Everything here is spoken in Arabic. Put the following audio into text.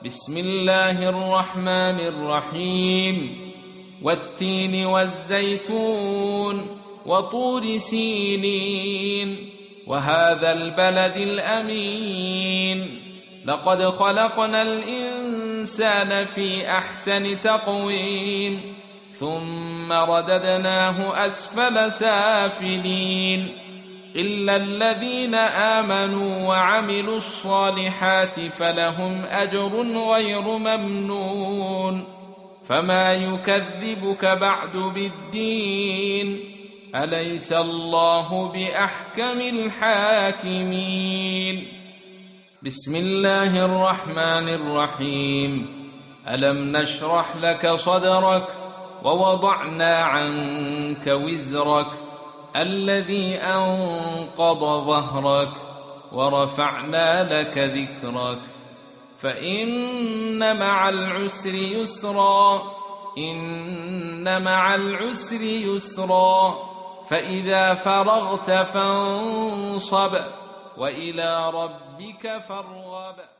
بسم الله الرحمن الرحيم والتين والزيتون وطور سينين وهذا البلد الأمين لقد خلقنا الإنسان في أحسن تقويم ثم رددناه أسفل سافلين إلا الذين آمنوا وعملوا الصالحات فلهم أجر غير ممنون فما يكذبك بعد بالدين أليس الله بأحكم الحاكمين بسم الله الرحمن الرحيم ألم نشرح لك صدرك ووضعنا عنك وزرك الذي أنقض ظهرك ورفعنا لك ذكرك فإن مع العسر يسرا إن مع العسر يسرا فإذا فرغت فانصب وإلى ربك فارغب.